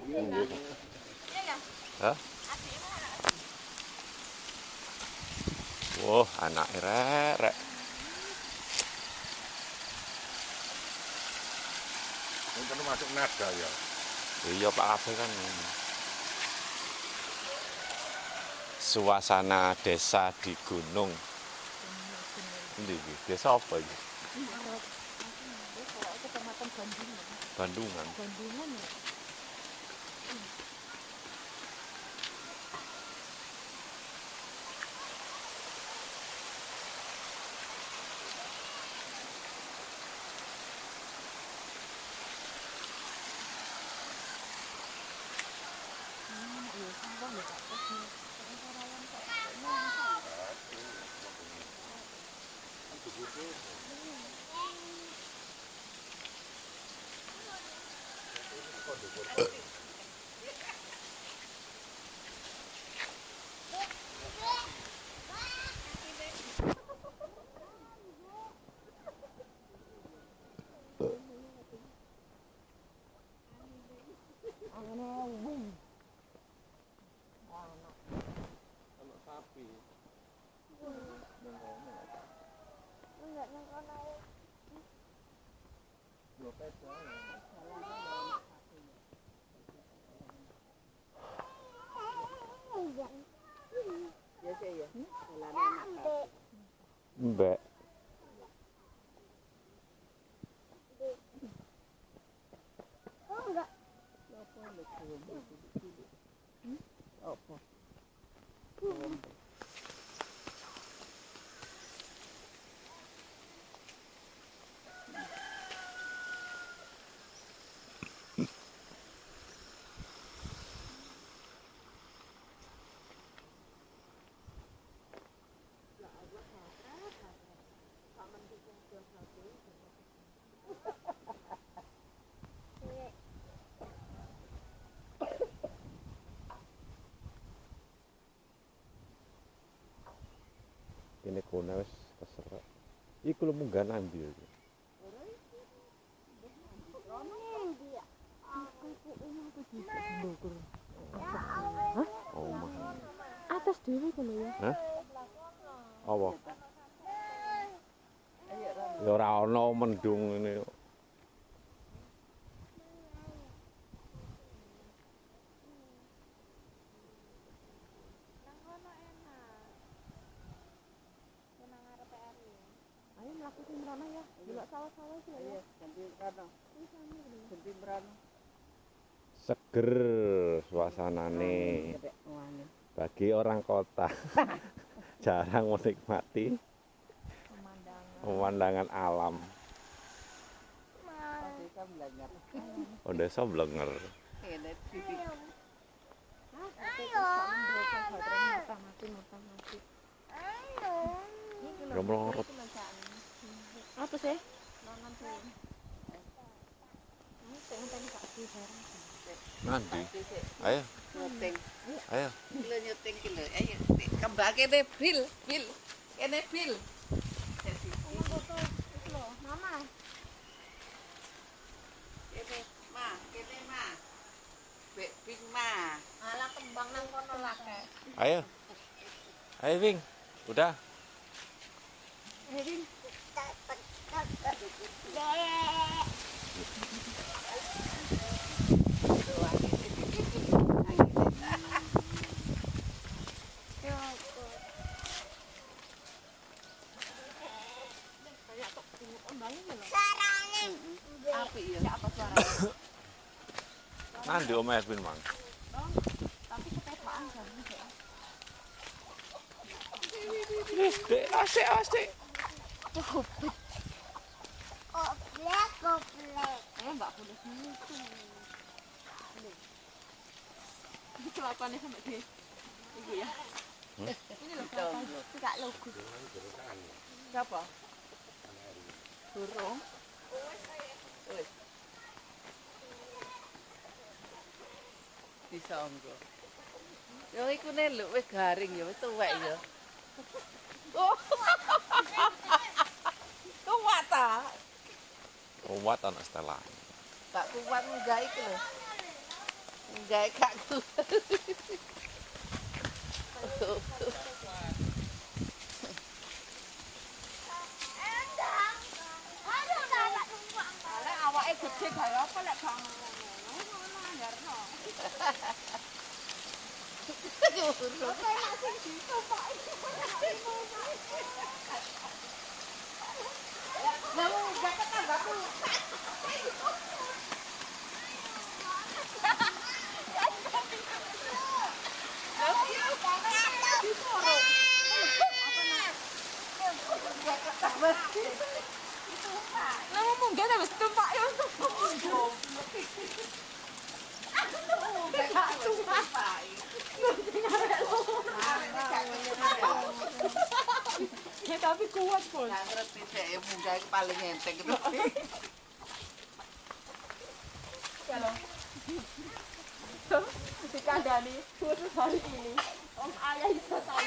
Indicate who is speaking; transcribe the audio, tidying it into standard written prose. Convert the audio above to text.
Speaker 1: Hah? Wah, anak rek.
Speaker 2: Ini masuk nada ya.
Speaker 1: Iya Pak Kabeh kan. Suasana desa di gunung. Ini desa apa ini?
Speaker 3: Kecamatan Bandungan.
Speaker 1: Bandungan.
Speaker 3: Bandungan ya.
Speaker 1: Mbak. Ini kone wis keserek. Iku lho munggah nandi iki. Oh, mahal.
Speaker 3: Atas dhewe kono ya.
Speaker 1: Hah? Apa? Ya ora ana mendung ngene.
Speaker 3: Ayo mlaku sing mrana ya. Delok sawah-sawah iki ya.
Speaker 1: Seger suasanane. Bagi orang kota jarang menikmati pemandangan alam. Oh, desa Blenger. Romlorot.
Speaker 3: Apa sih?
Speaker 1: Nanti. Ayo.
Speaker 4: Nyuting.
Speaker 1: Ayo.
Speaker 4: Kilo nyuting kilo. Ayo. Kembang kene Bil. Kene Bil.
Speaker 3: Mama.
Speaker 4: Kene Ma. Bek Bing Ma. Alah kembang nang kono lake.
Speaker 1: Ayo. Ayo, Bing. Udah.
Speaker 4: Api ya. Apa suara?
Speaker 1: Nanti Om Erwin, Mang.
Speaker 4: Tapi ketepaan kan.
Speaker 1: Dek, asik.
Speaker 3: Goblek.
Speaker 4: Enggak boleh gitu. Ini kelakuannya sampai di ibu ya. Ini loh kelakuan. Enggak logo. Siapa? Burung. Disanggo. Yo iku ne lho wis garing ya wis tuwek ya. Oh. Kuat ta?
Speaker 1: Kuat anak Stella.
Speaker 4: Gak kuat enggak iku lho.
Speaker 5: Gak kakku.
Speaker 4: Lek awake gede gawe apa lek bang ngono anyarno. Kamu gak tetanggaku. Kamu munggah habis tumpak ya. Ya tapi kuat pun.
Speaker 5: Nggak ngerti saya munggah paling enteng gitu.
Speaker 4: Dikandani khusus hari ini. Om ayah bisa tahu.